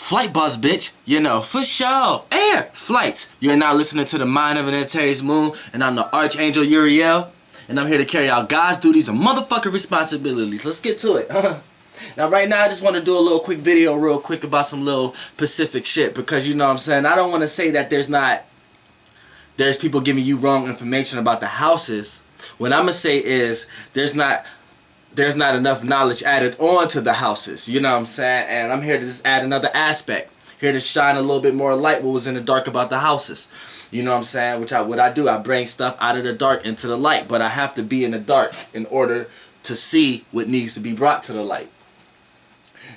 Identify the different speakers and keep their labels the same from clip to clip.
Speaker 1: Flight buzz, bitch. You know, for sure. Air flights. You're now listening to the Mind of an Antares Moon, and I'm the Archangel Uriel, and I'm here to carry out God's duties and motherfucking responsibilities. Let's get to it. Now, right now, I just want to do a little quick video real quick about some little Pacific shit, because you know what I'm saying, I don't want to say that there's people giving you wrong information about the houses. What I'm going to say is there's not enough knowledge added on to the houses, you know what I'm saying? And I'm here to just add another aspect, here to shine a little bit more light what was in the dark about the houses, you know what I'm saying? What I do, I bring stuff out of the dark into the light, but I have to be in the dark in order to see what needs to be brought to the light.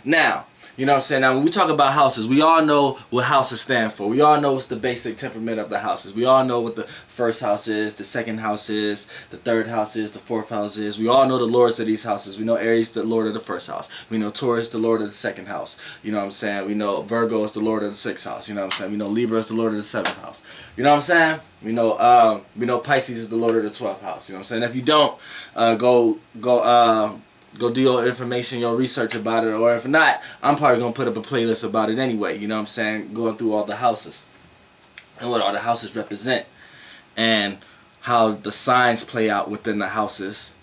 Speaker 1: Now, you know what I'm saying? Now, when we talk about houses, we all know what houses stand for. We all know what's the basic temperament of the houses. We all know what the first house is, the second house is, the third house is, the fourth house is. We all know the lords of these houses. We know Aries, the lord of the first house. We know Taurus, the lord of the second house. You know what I'm saying? We know Virgo is the lord of the sixth house. You know what I'm saying? We know Libra is the lord of the seventh house. You know what I'm saying? We know Pisces is the lord of the 12th house. You know what I'm saying? If you don't, go do your information, your research about it, or if not, I'm probably going to put up a playlist about it anyway, you know what I'm saying, going through all the houses, and what all the houses represent, and how the signs play out within the houses,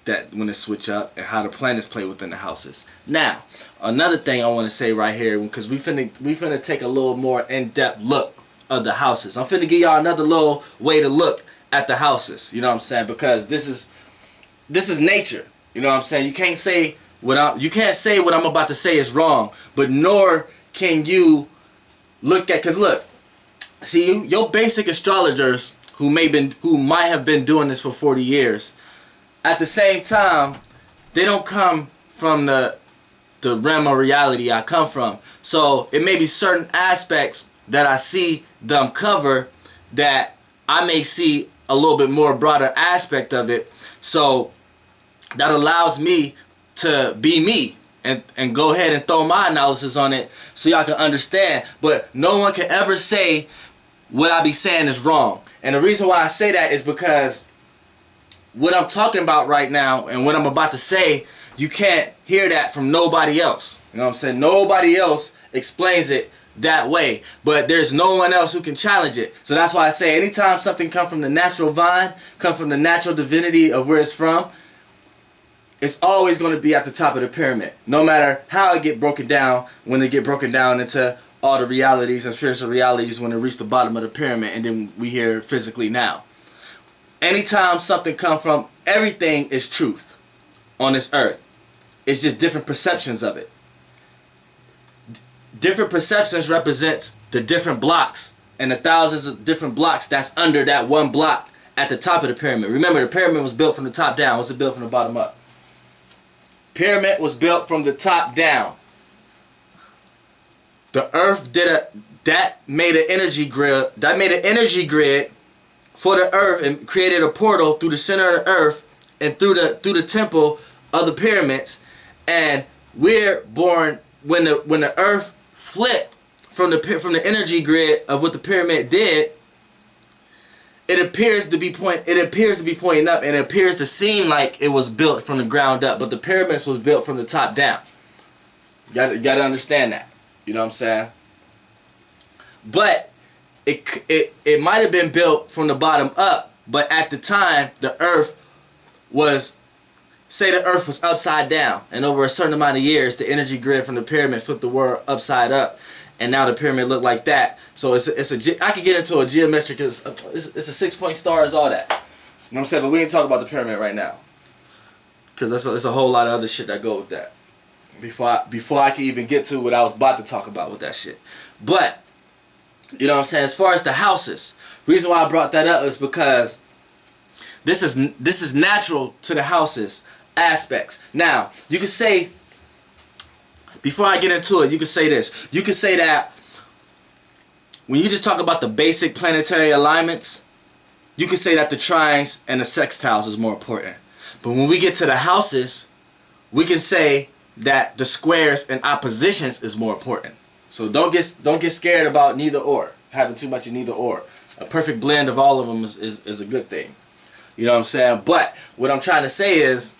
Speaker 1: that when they switch up, and how the planets play within the houses. Now, another thing I want to say right here, because we finna take a little more in-depth look of the houses. I'm finna give y'all another little way to look at the houses, you know what I'm saying, because this is nature. You know what I'm saying? You can't say what I'm about to say is wrong, but nor can you look at, cause look, see, your basic astrologers who might have been doing this for 40 years, at the same time, they don't come from the realm of reality I come from. So it may be certain aspects that I see them cover that I may see a little bit more broader aspect of it. So that allows me to be me and go ahead and throw my analysis on it so y'all can understand. But no one can ever say what I be saying is wrong. And the reason why I say that is because what I'm talking about right now and what I'm about to say, you can't hear that from nobody else. You know what I'm saying? Nobody else explains it that way, but there's no one else who can challenge it. So that's why I say anytime something comes from the natural vine, come from the natural divinity of where it's from, it's always going to be at the top of the pyramid, no matter how it get broken down, when it get broken down into all the realities and spiritual realities when it reach the bottom of the pyramid, and then we hear physically now. Anytime something comes from, everything is truth on this earth. It's just different perceptions of it. Different perceptions represents the different blocks and the thousands of different blocks that's under that one block at the top of the pyramid. Remember, the pyramid was built from the top down. Was it built from the bottom up? Pyramid was built from the top down. The earth that made an energy grid. That made an energy grid for the earth and created a portal through the center of the earth and through the temple of the pyramids. And we're born when the earth flipped from the energy grid of what the pyramid did. It appears to be pointing up, and it appears to seem like it was built from the ground up, but the pyramids was built from the top down. You gotta understand that. You know what I'm saying? But it might have been built from the bottom up, but at the time the earth was, say the earth was upside down, and over a certain amount of years the energy grid from the pyramid flipped the world upside up, and now the pyramid looked like that. So I could get into a geometric, it's a 6-point star, is all that. You know what I'm saying? But we ain't talking about the pyramid right now, because there's a whole lot of other shit that go with that. Before I can even get to what I was about to talk about with that shit. But you know what I'm saying? As far as the houses, reason why I brought that up is because this is natural to the houses aspects. Now you can say, before I get into it, you can say this. You can say that when you just talk about the basic planetary alignments, you can say that the trines and the sextiles is more important. But when we get to the houses, we can say that the squares and oppositions is more important. So don't get scared about neither or, having too much of neither or. A perfect blend of all of them is a good thing. You know what I'm saying? But what I'm trying to say is,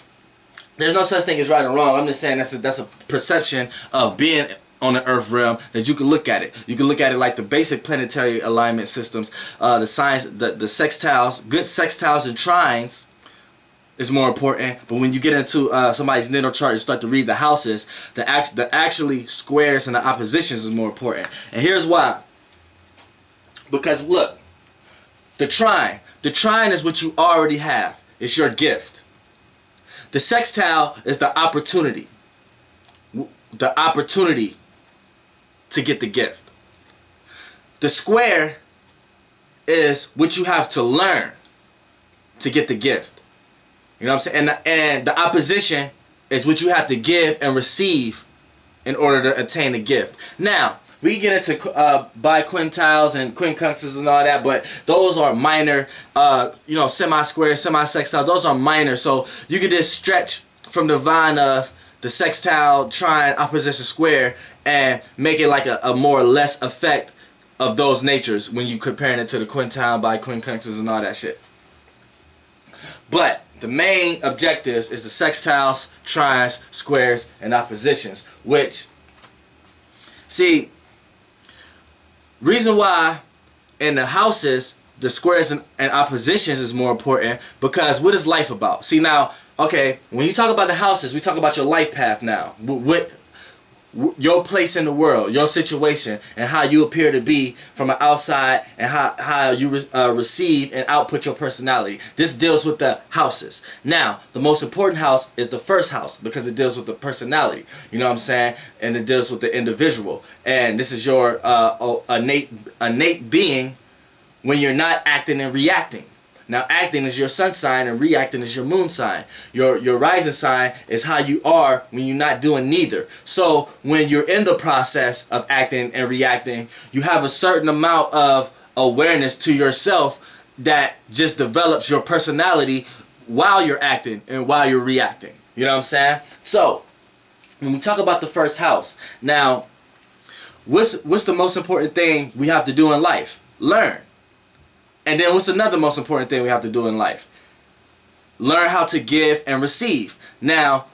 Speaker 1: there's no such thing as right or wrong. I'm just saying that's a perception of being on the earth realm that you can look at it. You can look at it like the basic planetary alignment systems, the science, the sextiles, good sextiles and trines is more important. But when you get into somebody's natal chart and start to read the houses, the actually squares and the oppositions is more important. And here's why. Because look, the trine is what you already have. It's your gift. The sextile is the opportunity. The opportunity to get the gift. The square is what you have to learn to get the gift. You know what I'm saying? And the opposition is what you have to give and receive in order to attain the gift. Now, we can get into biquintiles and quincunxes and all that, but those are minor, you know, semi-square, semi-sextile. Those are minor, so you can just stretch from the vine of the sextile, trine, opposition, square, and make it like a more or less effect of those natures when you comparing it to the quintile, biquincuxes, and all that shit. But the main objectives is the sextiles, trines, squares, and oppositions, which, see, reason why in the houses the squares and oppositions is more important, because what is life about? See, now, okay, when you talk about the houses, we talk about your life path now. What your place in the world, your situation, and how you appear to be from the outside, and how you receive and output your personality. This deals with the houses. Now, the most important house is the first house, because it deals with the personality. You know what I'm saying? And it deals with the individual. And this is your innate being when you're not acting and reacting. Now, acting is your sun sign and reacting is your moon sign. Your rising sign is how you are when you're not doing neither. So when you're in the process of acting and reacting, you have a certain amount of awareness to yourself that just develops your personality while you're acting and while you're reacting. You know what I'm saying? So when we talk about the first house, now what's the most important thing we have to do in life? Learn. And then what's another most important thing we have to do in life? Learn how to give and receive. Now,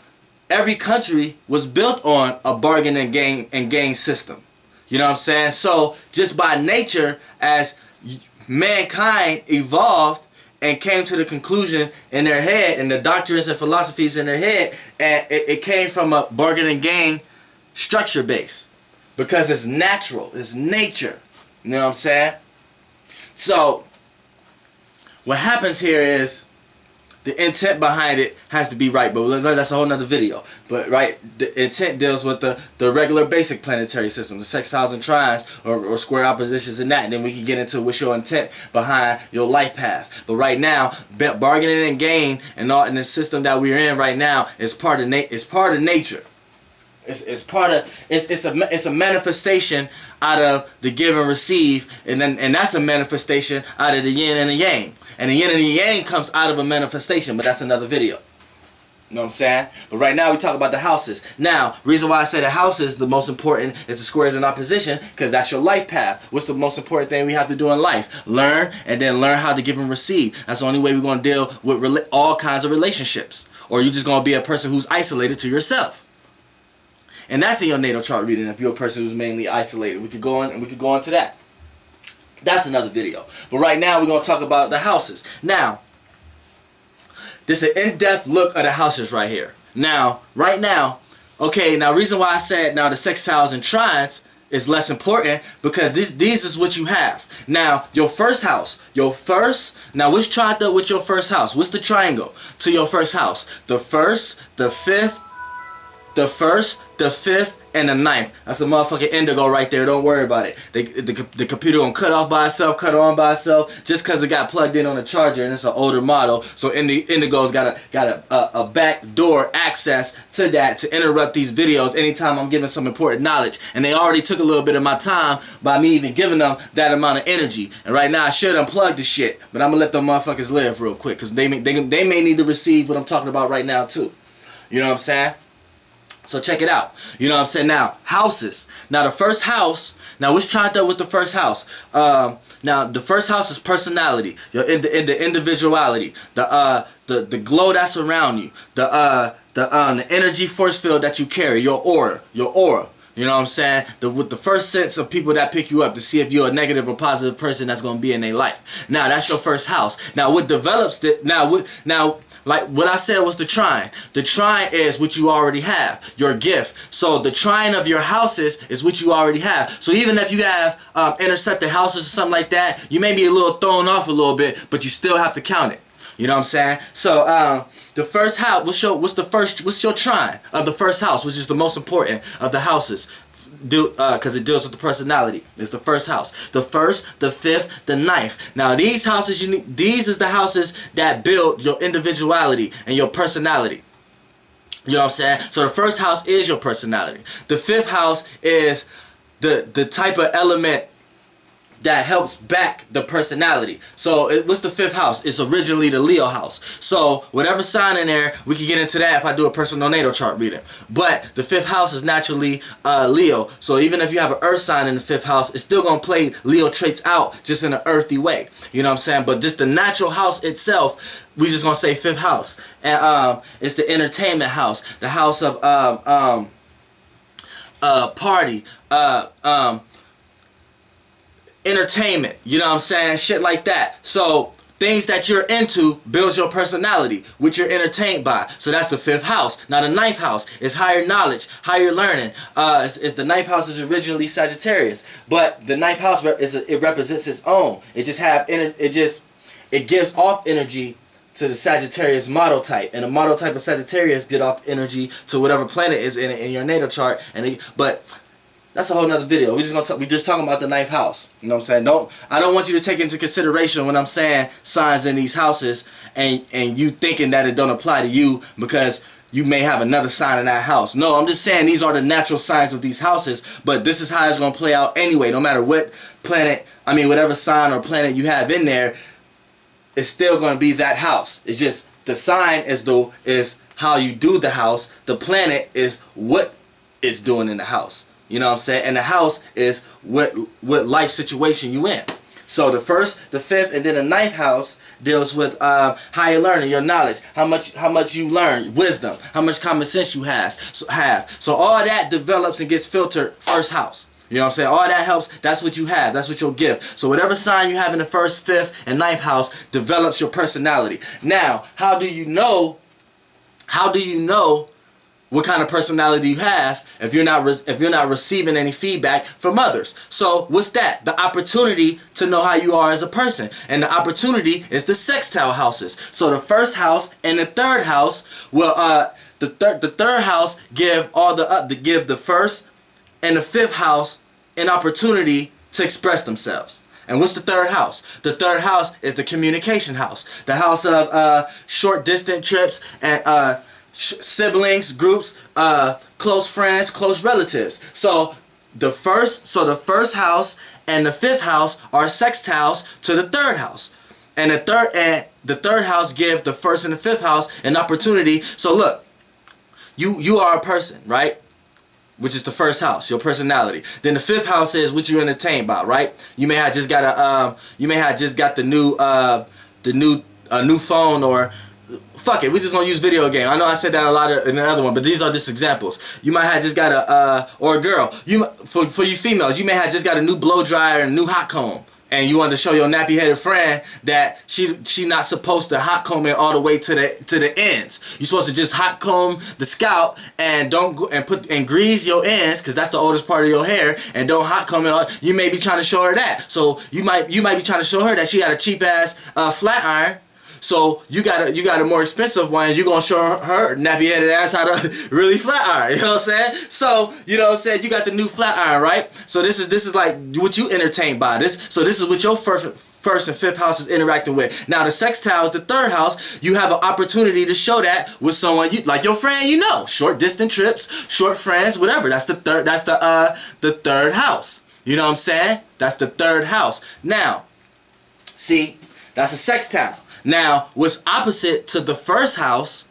Speaker 1: every country was built on a bargain and gain system. You know what I'm saying? So just by nature, as mankind evolved and came to the conclusion in their head, and the doctrines and philosophies in their head, and it came from a bargain and gain structure base. Because it's natural, it's nature. You know what I'm saying? So what happens here is the intent behind it has to be right, but that's a whole nother video. But right, the intent deals with the regular basic planetary system, the sextiles and trines, or square oppositions and that, and then we can get into what's your intent behind your life path. But right now, bargaining and gain and all in the system that we're in right now is part of nature. It's a manifestation out of the give and receive, and that's a manifestation out of the yin and the yang. And the yin and the yang comes out of a manifestation, but that's another video. You know what I'm saying? But right now we talk about the houses. Now, reason why I say the houses, the most important is the squares in opposition, because that's your life path. What's the most important thing we have to do in life? Learn, and then learn how to give and receive. That's the only way we're going to deal with all kinds of relationships. Or you're just going to be a person who's isolated to yourself. And that's in your natal chart reading if you're a person who's mainly isolated. We could go on to that. That's another video. But right now we're going to talk about the houses. Now, this is an in-depth look at the houses right here. Now, right now, okay, now reason why I said now the sextiles and trines is less important, because these is what you have. Now, your first house, now what's tried up with your first house? What's the triangle to your first house? The first, the fifth, the fifth, and the ninth. That's a motherfucking indigo right there. Don't worry about it. The computer gonna cut off by itself, cut on by itself, just because it got plugged in on a charger and it's an older model. So indigo's got a back door access to that to interrupt these videos anytime I'm giving some important knowledge. And they already took a little bit of my time by me even giving them that amount of energy. And right now I should unplug the shit, but I'm gonna let them motherfuckers live real quick, because they may need to receive what I'm talking about right now too. You know what I'm saying? So check it out. You know what I'm saying? Now, houses. Now, the first house. Now, what's tried up with the first house? Now, the first house is personality. Your the individuality. The glow that's around you. The energy force field that you carry. Your aura. You know what I'm saying? With the first sense of people that pick you up to see if you're a negative or positive person that's going to be in their life. Now, that's your first house. Now, what develops it? Now, like what I said was the trine. The trine is what you already have, your gift. So the trine of your houses is what you already have. So even if you have intersected houses or something like that, you may be a little thrown off a little bit, but you still have to count it. You know what I'm saying? So the first house, what's your trine of the first house, which is the most important of the houses, because it deals with the personality. It's the first house. The first, the fifth, the ninth. Now these houses, these is the houses that build your individuality and your personality. You know what I'm saying? So the first house is your personality. The fifth house is the type of element that helps back the personality. So what's the fifth house? It's originally the Leo house. So whatever sign in there, we can get into that if I do a personal natal chart reading. But the fifth house is naturally Leo. So even if you have an earth sign in the fifth house, it's still going to play Leo traits out just in an earthy way. You know what I'm saying? But just the natural house itself, we just going to say fifth house. And it's the entertainment house. The house of party, entertainment, you know what I'm saying? Shit like that. So things that you're into builds your personality, which you're entertained by. So that's the fifth house. Now the ninth house is higher knowledge, higher learning. It's the ninth house is originally Sagittarius, but the ninth house it represents its own. It gives off energy to the Sagittarius model type, and the model type of Sagittarius get off energy to whatever planet is in your natal chart. But that's a whole nother video. We just talking about the ninth house. You know what I'm saying? I don't want you to take into consideration when I'm saying signs in these houses and you thinking that it don't apply to you because you may have another sign in that house. No, I'm just saying these are the natural signs of these houses, but this is how it's going to play out anyway. No matter what planet, whatever sign or planet you have in there, it's still going to be that house. It's just the sign is how you do the house. The planet is what it's doing in the house. You know what I'm saying? And the house is what life situation you in. So the first, the fifth, and then the ninth house deals with higher learning, your knowledge, how much you learn, wisdom, how much common sense you have. So all that develops and gets filtered first house. You know what I'm saying? All that helps. That's what you have. That's what you'll give. So whatever sign you have in the first, fifth, and ninth house develops your personality. Now, how do you know what kind of personality you have if you're not receiving any feedback from others? So what's that? The opportunity to know how you are as a person, and the opportunity is the sextile houses. So the first house and the third house will the third house give the first and the fifth house an opportunity to express themselves. And what's the third house? The third house is the communication house, the house of short distance trips and siblings, groups, close friends, close relatives. So the first house and the fifth house are sextiles to the third house, and the third house give the first and the fifth house an opportunity. So look, you are a person, right? Which is the first house, your personality. Then the fifth house is what you're entertained by, right? You may have just got the new phone, or fuck it, we're just gonna use video game. I know I said that a lot in the other one, but these are just examples. You might have just got or a girl. For you females, you may have just got a new blow dryer and a new hot comb, and you want to show your nappy-headed friend that she not supposed to hot comb it all the way to the ends. You're supposed to just hot comb the scalp and don't go and grease your ends, because that's the oldest part of your hair, and don't hot comb it all. You may be trying to show her that. So you might be trying to show her that she got a cheap ass flat iron. So you got a more expensive one. You're gonna show her nappy-headed ass how to really flat iron. You know what I'm saying? So you know what I'm saying. You got the new flat iron, right? So this is like what you entertained by. So this is what your first and fifth house is interacting with. Now the sextile is the third house. You have an opportunity to show that with someone like your friend. You know, short distance trips, short friends, whatever. That's the third. That's the third house. You know what I'm saying? That's the third house. Now, see, that's a sextile. Now, what's opposite to the first house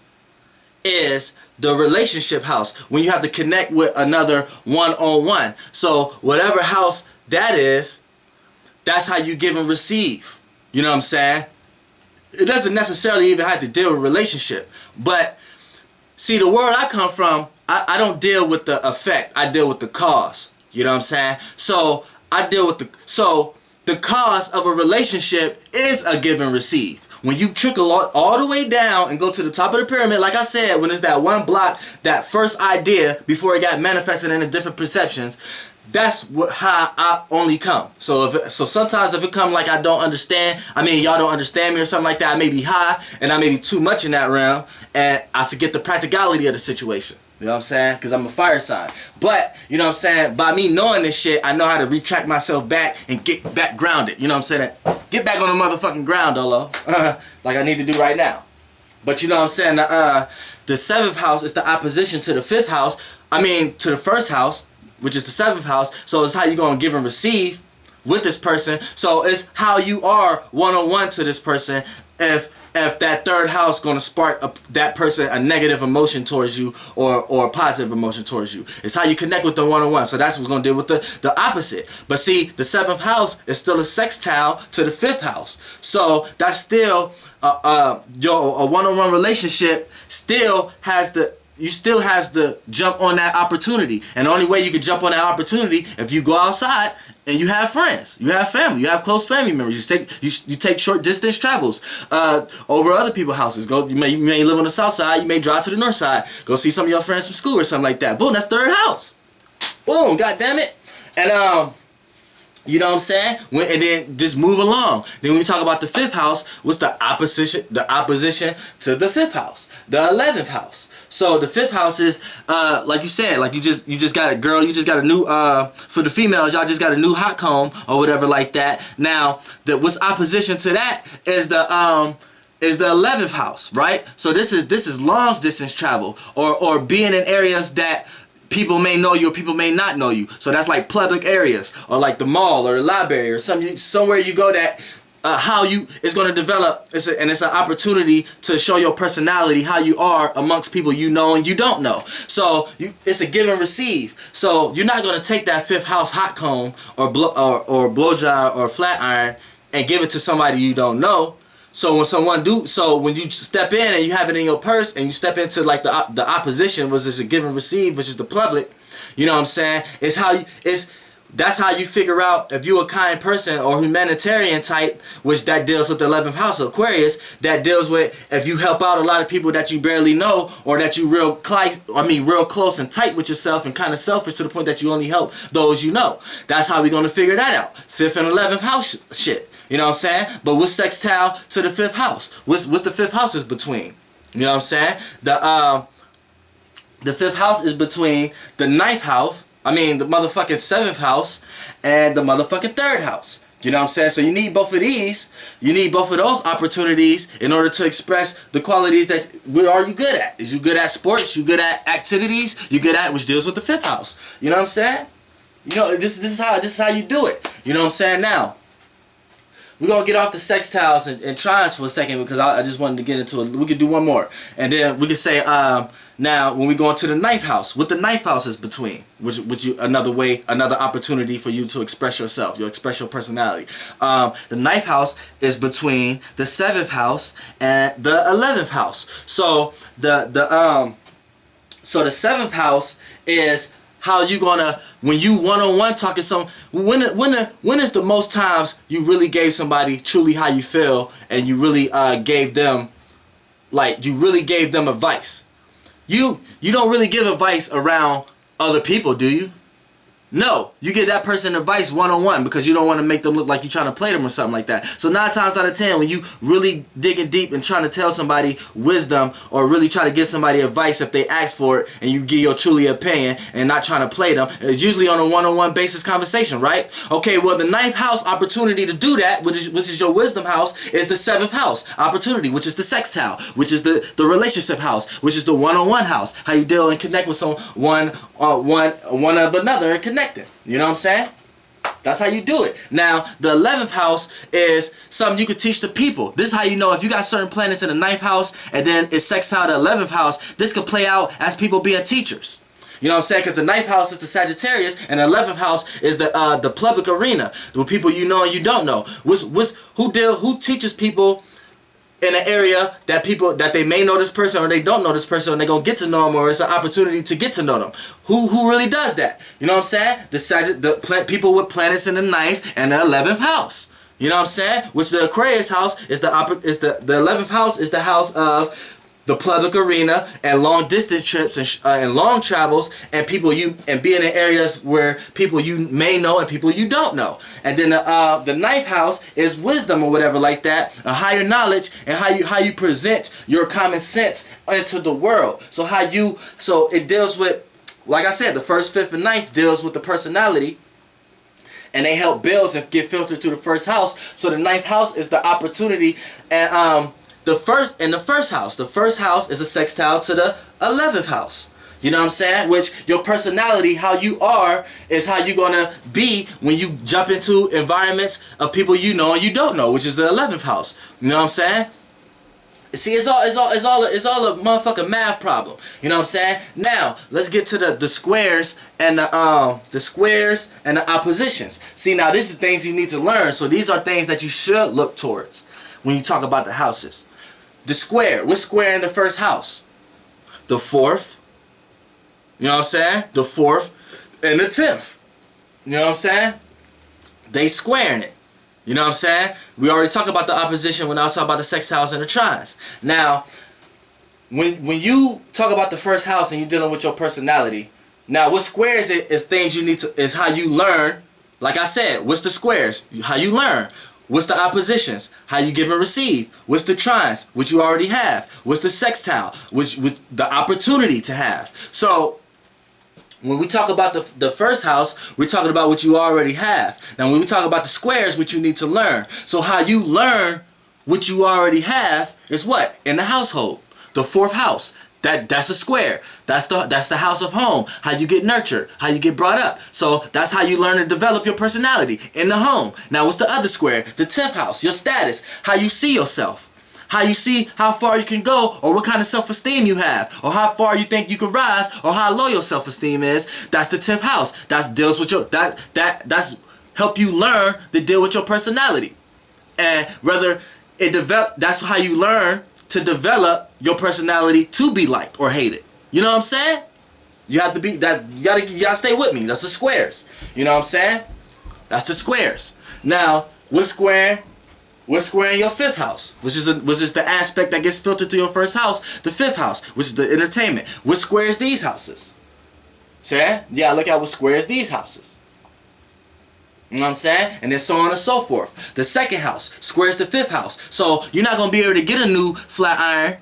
Speaker 1: is the relationship house, when you have to connect with another one-on-one. So whatever house that is, that's how you give and receive. You know what I'm saying? It doesn't necessarily even have to deal with relationship, but see, the world I come from, I don't deal with the effect. I deal with the cause. You know what I'm saying? So I deal with the cause of a relationship is a give and receive. When you trickle all the way down and go to the top of the pyramid, like I said, when it's that one block, that first idea before it got manifested into different perceptions, that's how I only come. So sometimes if it come like I don't understand, I mean y'all don't understand me or something like that, I may be high and I may be too much in that realm and I forget the practicality of the situation. You know what I'm saying? Because I'm a fire sign. But, you know what I'm saying, by me knowing this shit, I know how to retract myself back and get back grounded. You know what I'm saying? Get back on the motherfucking ground, Dolo. Like I need to do right now. But you know what I'm saying? The 7th house is the opposition to the 5th house. I mean, to the 1st house, which is the 7th house. So it's how you going to give and receive with this person. So it's how you are one-on-one to this person if that 3rd house going to spark that person a negative emotion towards you or a positive emotion towards you. It's how you connect with them one-on-one. So that's what's going to deal with the opposite. But see, the 7th house is still a sextile to the 5th house. So that's still a one-on-one relationship still has the jump on that opportunity. And the only way you can jump on that opportunity if you go outside and you have friends, you have family, you have close family members. You take short distance travels over other people's houses. You may live on the south side, you may drive to the north side, go see some of your friends from school or something like that. Boom, that's 3rd house. Boom, god damn it. And you know what I'm saying? And then just move along. Then when we talk about the 5th house, what's the opposition to the 5th house? The 11th house. So the 5th house is like you said, like you just got a girl, you just got a new for the females, y'all just got a new hot comb or whatever like that. Now, what's opposition to that is the 11th house, right? So this is long distance travel or being in areas that people may know you or people may not know you. So that's like public areas or like the mall or the library or somewhere you go that how you is going to develop. It's an opportunity to show your personality, how you are amongst people you know and you don't know. So it's a give and receive. So you're not going to take that 5th house hot comb or blow dry or flat iron and give it to somebody you don't know. So when you step in and you have it in your purse and you step into like the opposition, which is a give and receive, which is the public, you know what I'm saying? That's how you figure out if you're a kind person or humanitarian type, which that deals with the 11th house of Aquarius, that deals with if you help out a lot of people that you barely know or that you real close and tight with yourself and kind of selfish to the point that you only help those you know. That's how we're going to figure that out. 5th and 11th house shit. You know what I'm saying? But what's sextile to the 5th house? What's the 5th house is between? You know what I'm saying? The 5th house is between the 9th house, the motherfucking 7th house, and the motherfucking 3rd house. You know what I'm saying? So you need both of these. You need both of those opportunities in order to express the qualities that what are you good at? Is you good at sports? You good at activities? You good at which deals with the 5th house? You know what I'm saying? You know this is how you do it. You know what I'm saying? Now we're going to get off the sextiles and trines for a second because I just wanted to get into it. We could do one more. And then we could say, now, when we go into the 9th house, what the 9th house is between, another opportunity for you to express yourself, you express your personality. The 9th house is between the 7th house and the 11th house. So the 7th house is how you gonna, when you one-on-one talking when is the most times you really gave somebody truly how you feel and you really gave them advice? You don't really give advice around other people, do you? No, you give that person advice one-on-one because you don't want to make them look like you're trying to play them or something like that. So 9 times out of 10, when you really digging deep and trying to tell somebody wisdom or really try to give somebody advice if they ask for it and you give your truly opinion and not trying to play them, it's usually on a one-on-one basis conversation, right? Okay, well the 9th house opportunity to do that, which is your wisdom house, is the 7th house opportunity, which is the sextile, which is the relationship house, which is the one-on-one house, how you deal and connect with someone one of another and connect. You know what I'm saying? That's how you do it. Now, the 11th house is something you could teach the people. This is how you know if you got certain planets in the 9th house and then it's sextile to the 11th house, this could play out as people being teachers. You know what I'm saying? Because the 9th house is the Sagittarius and the 11th house is the public arena, the people you know and you don't know. Who teaches people in an area that people that they may know this person or they don't know this person and they're gonna get to know them, or it's an opportunity to get to know them. Who really does that? You know what I'm saying? People with planets in the 9th and the 11th house. You know what I'm saying? Which the Aquarius house is the 11th house is the house of the public arena and long distance trips and long travels and people and being in areas where people you may know and people you don't know. And then the 9th house is wisdom or whatever like that, a higher knowledge, and how you present your common sense into the world. So it deals with, like I said, the 1st, 5th, and 9th deals with the personality. And they help bills and get filtered to the 1st house. So the 9th house is the opportunity, and the first house is a sextile to the 11th house. You know what I'm saying? Which your personality, how you are, is how you're gonna be when you jump into environments of people you know and you don't know, which is the 11th house. You know what I'm saying? See, it's all a motherfucking math problem. You know what I'm saying? Now let's get to the squares and the squares and the oppositions. See, now this is things you need to learn. So these are things that you should look towards when you talk about the houses. The square. What's square in the 1st house? The 4th. You know what I'm saying? The 4th and the 10th. You know what I'm saying? They squaring it. You know what I'm saying? We already talked about the opposition when I was talking about the sextiles and the trines. Now, when you talk about the 1st house and you're dealing with your personality, now what squares it is things you need to, is how you learn. Like I said, what's the squares? How you learn. What's the oppositions? How you give and receive. What's the trines? Which you already have. What's the sextile? Which the opportunity to have. So when we talk about the 1st house, we're talking about what you already have. Now when we talk about the squares, what you need to learn. So how you learn what you already have is what? In the household. The 4th house. That's a square. That's the house of home. How you get nurtured. How you get brought up. So that's how you learn to develop your personality in the home. Now what's the other square? The 10th house. Your status. How you see yourself. How you see how far you can go, or what kind of self-esteem you have, or how far you think you can rise, or how low your self-esteem is. That's the 10th house. That's deals with your that's help you learn to deal with your personality. And whether it develop, that's how you learn to develop your personality to be liked or hated. You know what I'm saying? You have to be that. You gotta stay with me. That's the squares. You know what I'm saying? That's the squares. Now, what's squaring your 5th house, which is the aspect that gets filtered through your 1st house, the 5th house, which is the entertainment. What squares these houses? See? Yeah, look at what squares these houses. You know what I'm saying? And then so on and so forth. The 2nd house squares the 5th house. So you're not gonna be able to get a new flat iron.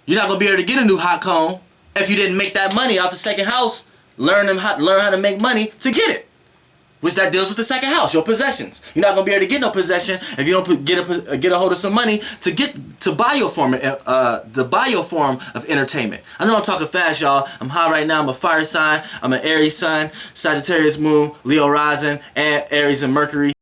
Speaker 1: You're not gonna be able to get a new hot comb if you didn't make that money out the 2nd house. Learn how to make money to get it. Which that deals with the 2nd house, your possessions. You're not gonna be able to get no possession if you don't get a hold of some money to buy your form of entertainment. I know I'm talking fast, y'all. I'm high right now. I'm a fire sign. I'm an Aries sun, Sagittarius moon, Leo rising, and Aries and Mercury.